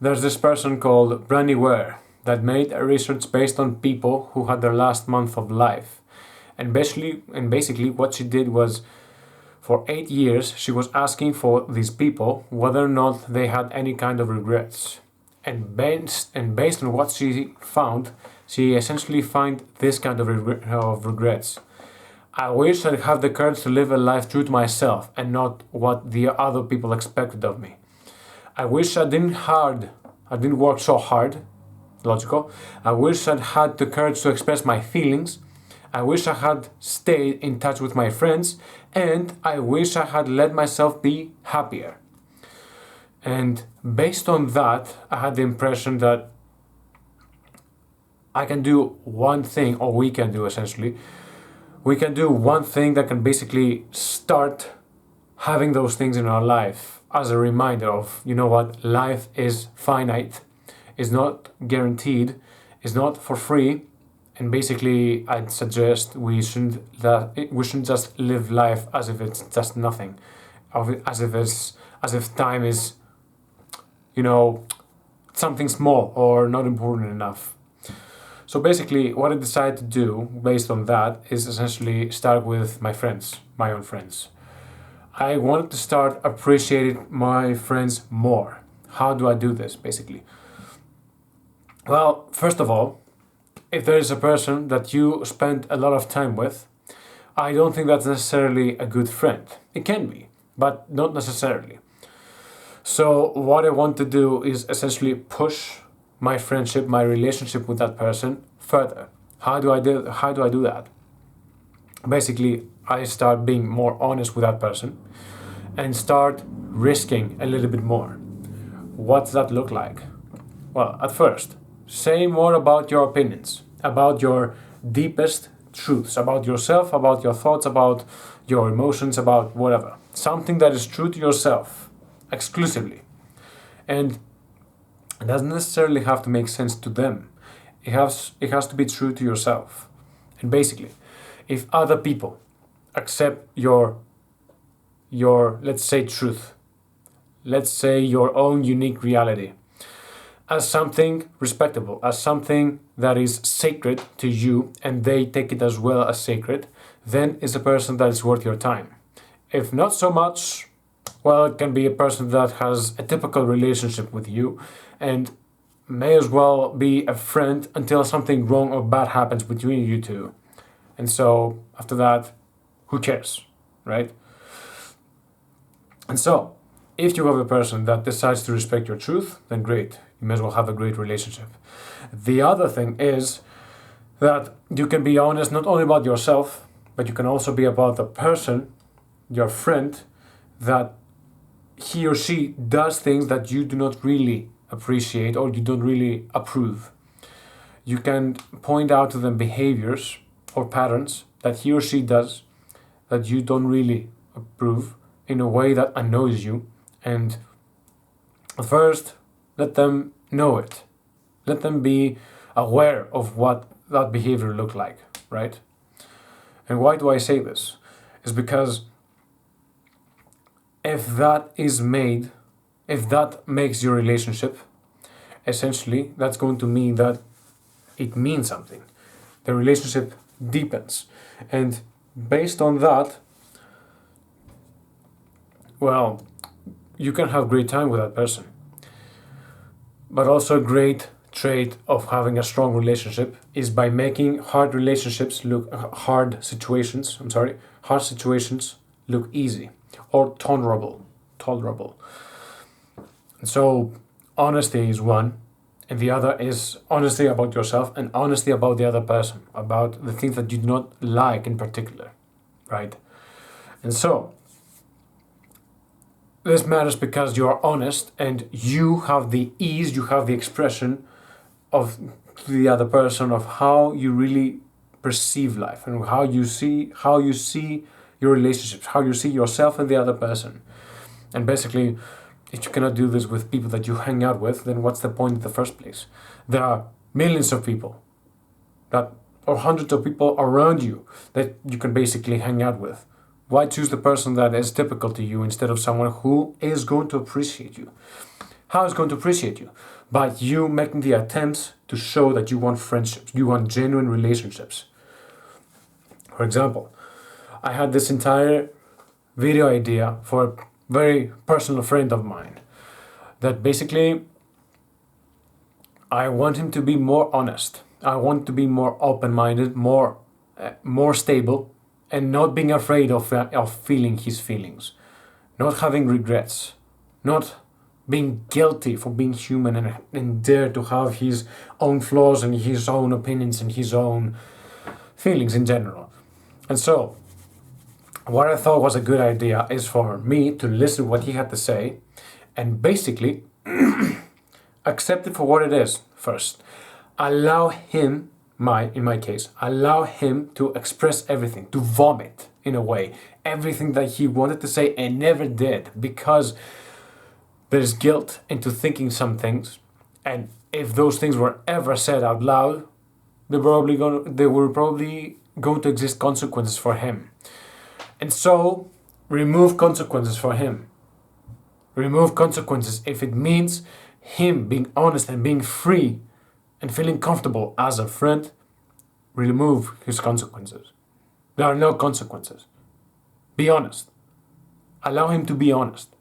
There's this person called Brandy Ware that made a research based on people who had their last month of life. And basically what she did was, for 8 years she was asking for these people whether or not they had any kind of regrets. And based on what she found, she essentially found this kind of regrets. I wish I'd have the courage to live a life true to myself and not what the other people expected of me. I wish I didn't work so hard. Logical. I wish I'd had the courage to express my feelings. I wish I had stayed in touch with my friends, and I wish I had let myself be happier. And based on that, I had the impression that I can do one thing, or we can do essentially. We can do one thing that can basically start having those things in our life as a reminder of, you know what, life is finite, is not guaranteed, is not for free, and basically I'd suggest we shouldn't just live life as if it's just nothing, as if time is, something small or not important enough. So basically, what I decided to do based on that is essentially start with my friends, my own friends. I wanted to start appreciating my friends more. How do I do this, basically? Well, first of all, if there is a person that you spend a lot of time with, I don't think that's necessarily a good friend. It can be, but not necessarily. So what I want to do is essentially push my friendship, my relationship with that person further. How do I do that? Basically, I start being more honest with that person and start risking a little bit more. What's that look like? Well, at first, say more about your opinions, about your deepest truths, about yourself, about your thoughts, about your emotions, about whatever. Something that is true to yourself, exclusively. And it doesn't necessarily have to make sense to them. It has to be true to yourself. And basically, if other people accept your let's say truth, let's say your own unique reality, as something respectable, as something that is sacred to you, and they take it as well as sacred, then it's a person that is worth your time. If not so much, well, it can be a person that has a typical relationship with you and may as well be a friend until something wrong or bad happens between you two. And so after that, who cares, right? And so, if you have a person that decides to respect your truth, then great. You may as well have a great relationship. The other thing is that you can be honest not only about yourself, but you can also be about the person, your friend, that he or she does things that you do not really appreciate or you don't really approve. You can point out to them behaviors or patterns that he or she does that you don't really approve in a way that annoys you, and at first let them know it. Let them be aware of what that behavior looked like, right? And why do I say this? Is because if that makes your relationship, essentially that's going to mean that it means something. The relationship deepens. And based on that, well, you can have great time with that person. But also a great trait of having a strong relationship is by making hard situations look easy or tolerable. And so honesty is one, and the other is honesty about yourself and honesty about the other person, about the things that you do not like in particular, right? And so this matters because you are honest and you have the ease, you have the expression of the other person of how you really perceive life and how you see your relationships, how you see yourself and the other person. And basically, if you cannot do this with people that you hang out with, then what's the point in the first place? There are millions of people or hundreds of people around you that you can basically hang out with. Why choose the person that is typical to you instead of someone who is going to appreciate you? How is going to appreciate you? By you making the attempts to show that you want friendships, you want genuine relationships. For example, I had this entire video idea for a very personal friend of mine that basically I want him to be more honest. I want to be more open-minded, more stable, and not being afraid of feeling his feelings, not having regrets, not being guilty for being human and dare to have his own flaws and his own opinions and his own feelings in general. And so, what I thought was a good idea is for me to listen to what he had to say and basically accept it for what it is first. Allow him, in my case, allow him to express everything, to vomit in a way, everything that he wanted to say and never did, because there's guilt into thinking some things, and if those things were ever said out loud, there were probably going to exist consequences for him. And so, remove consequences for him. Remove consequences if it means him being honest and being free and feeling comfortable as a friend. Remove his consequences. There are no consequences. Be honest. Allow him to be honest.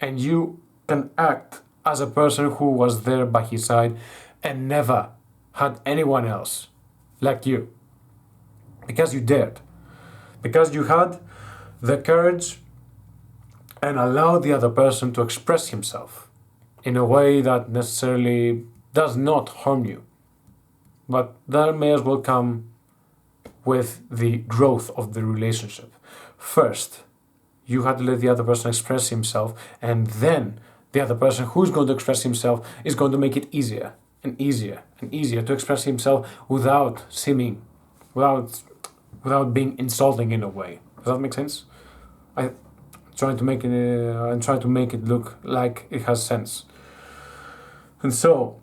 And you can act as a person who was there by his side and never had anyone else like you. Because you dared. Because you had the courage and allowed the other person to express himself in a way that necessarily does not harm you. But that may as well come with the growth of the relationship. First, you had to let the other person express himself, and then the other person who's going to express himself is going to make it easier and easier and easier to express himself without being insulting in a way. Does that make sense? I'm trying to make it look like it has sense. And so,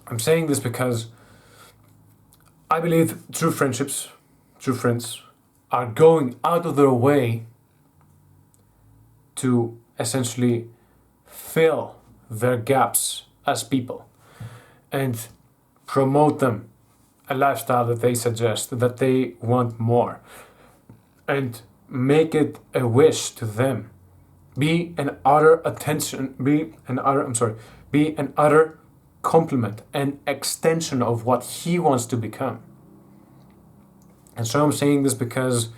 I'm saying this because I believe true friendships, true friends, are going out of their way to essentially fill their gaps as people and promote them a lifestyle that they suggest, that they want more, and make it a wish to them. Be an utter compliment and extension of what he wants to become. And so I'm saying this because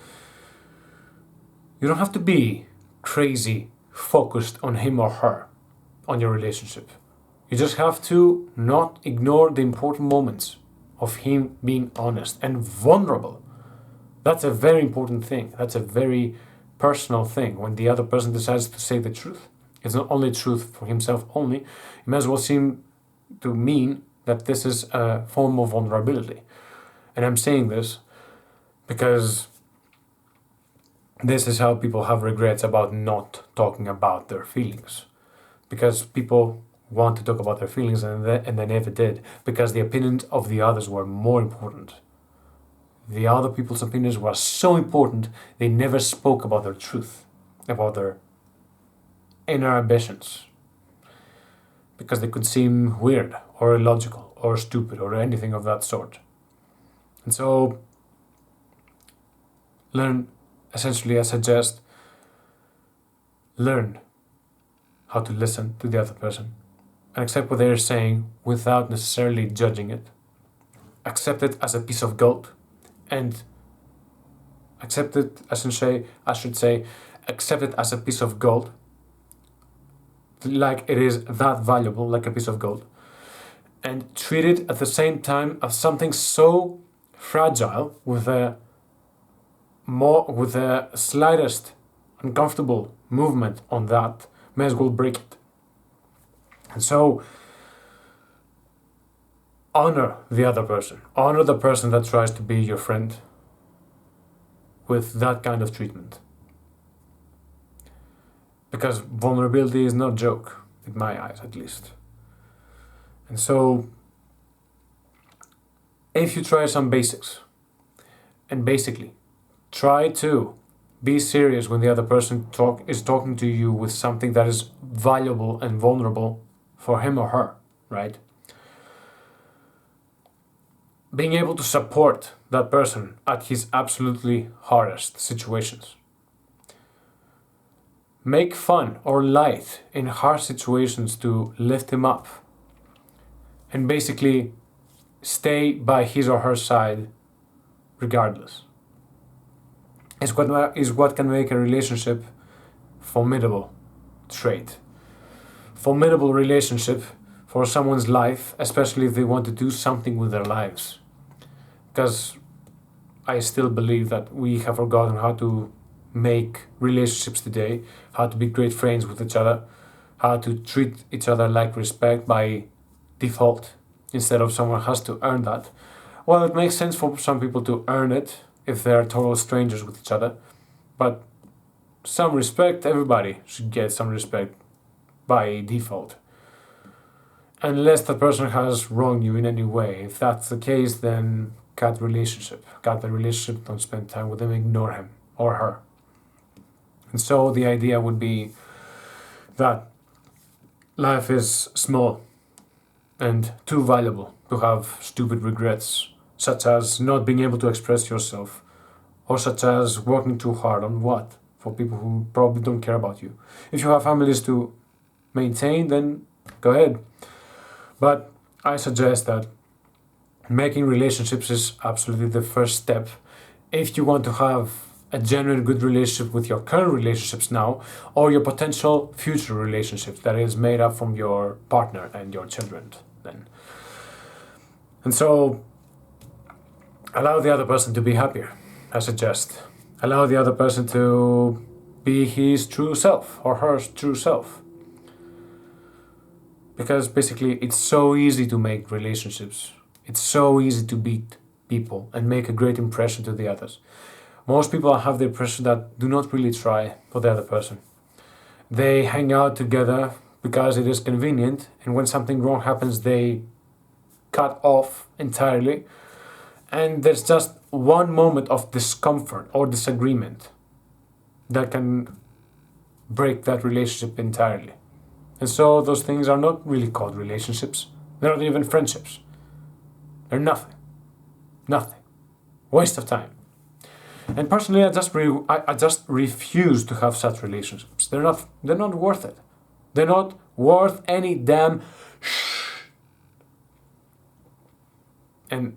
you don't have to be crazy focused on him or her, on your relationship. You just have to not ignore the important moments of him being honest and vulnerable. That's a very important thing. That's a very personal thing when the other person decides to say the truth. It's not only truth for himself only. It may as well seem to mean that this is a form of vulnerability. And I'm saying this because this is how people have regrets about not talking about their feelings. Because people want to talk about their feelings and they never did. Because the opinions of the others were more important. The other people's opinions were so important, they never spoke about their truth, about their inner ambitions. Because they could seem weird or illogical or stupid or anything of that sort. And so, I suggest, learn how to listen to the other person and accept what they're saying without necessarily judging it. Accept it as a piece of gold and accept it, accept it as a piece of gold, like it is that valuable, like a piece of gold, and treat it at the same time as something so fragile with the slightest uncomfortable movement on that may as well break it. And so honor the other person. Honor the person that tries to be your friend with that kind of treatment. Because vulnerability is no joke, in my eyes at least. And so, if you try some basics, and basically, try to Be serious when the other person is talking to you with something that is valuable and vulnerable for him or her, right? Being able to support that person at his absolutely hardest situations. Make fun or light in hard situations to lift him up. And basically stay by his or her side regardless. Is what can make a relationship formidable trait. Formidable relationship for someone's life, especially if they want to do something with their lives. Because I still believe that we have forgotten how to make relationships today, how to be great friends with each other, how to treat each other like respect by default instead of someone has to earn that. Well, it makes sense for some people to earn it if they're total strangers with each other, but some respect, everybody should get some respect by default. Unless the person has wronged you in any way. If that's the case, then cut the relationship. Don't spend time with him, ignore him or her. And so the idea would be that life is small and too valuable to have stupid regrets, such as not being able to express yourself, or such as working too hard on what? For people who probably don't care about you. If you have families to maintain, then go ahead. But I suggest that making relationships is absolutely the first step if you want to have a genuine good relationship with your current relationships now, or your potential future relationships that is made up from your partner and your children then. And so allow the other person to be happier, I suggest. Allow the other person to be his true self or her true self. Because basically it's so easy to make relationships. It's so easy to beat people and make a great impression to the others. Most people have the impression that do not really try for the other person. They hang out together because it is convenient, and when something wrong happens, they cut off entirely. And there's just one moment of discomfort or disagreement that can break that relationship entirely. And so those things are not really called relationships. They're not even friendships. They're nothing. Nothing. Waste of time. And personally, I just refuse to have such relationships. They're not worth it. They're not worth any damn And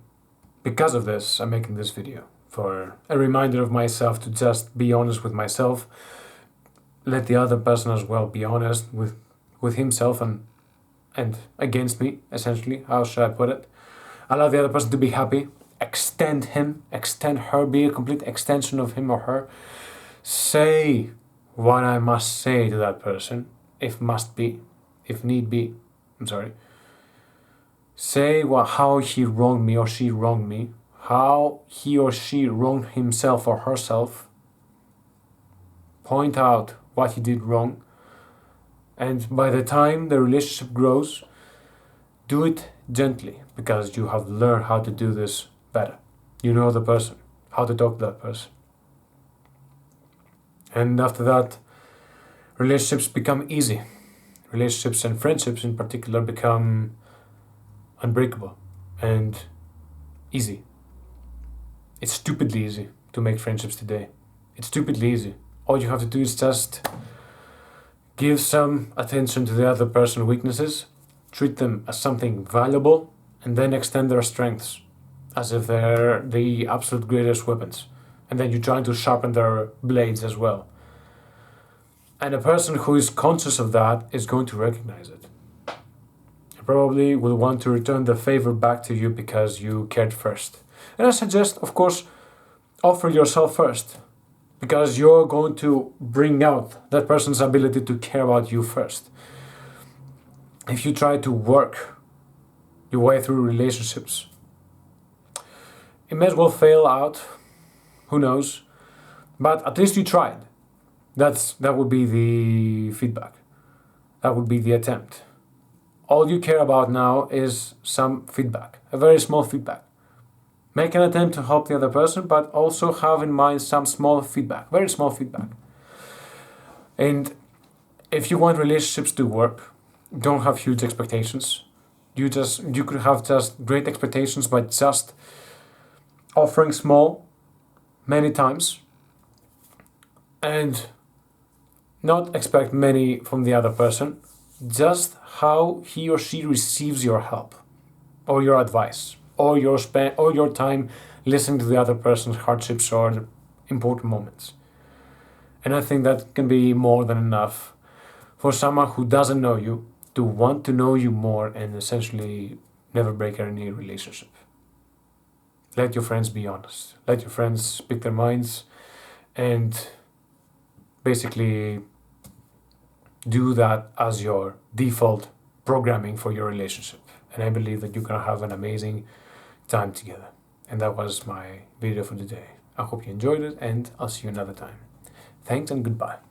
because of this, I'm making this video for a reminder of myself to just be honest with myself. Let the other person as well be honest with himself and against me, essentially. How should I put it? Allow the other person to be happy. Extend him, extend her, be a complete extension of him or her. Say what I must say to that person, if must be, if need be. I'm sorry. Say how he wronged me or she wronged me, how he or she wronged himself or herself. Point out what he did wrong. And by the time the relationship grows, do it gently, because you have learned how to do this better. You know the person, how to talk to that person. And after that, relationships become easy. Relationships and friendships in particular become unbreakable and easy. It's stupidly easy to make friendships today. It's stupidly easy. All you have to do is just give some attention to the other person's weaknesses, treat them as something valuable, and then extend their strengths as if they're the absolute greatest weapons. And then you're trying to sharpen their blades as well. And a person who is conscious of that is going to recognize it. And probably will want to return the favor back to you because you cared first. And I suggest, of course, offer yourself first, because you're going to bring out that person's ability to care about you first. If you try to work your way through relationships, it may as well fail out. Who knows? But at least you tried. That would be the feedback. That would be the attempt. All you care about now is some feedback, a very small feedback. Make an attempt to help the other person, but also have in mind some small feedback, very small feedback. And if you want relationships to work, don't have huge expectations. You could have just great expectations by just offering small many times and not expect many from the other person, just how he or she receives your help or your advice or your time listening to the other person's hardships or important moments. And I think that can be more than enough for someone who doesn't know you to want to know you more and essentially never break any relationship. Let your friends be honest. Let your friends speak their minds and basically do that as your default programming for your relationship. And I believe that you're going to have an amazing time together. And that was my video for today. I hope you enjoyed it, and I'll see you another time. Thanks and goodbye.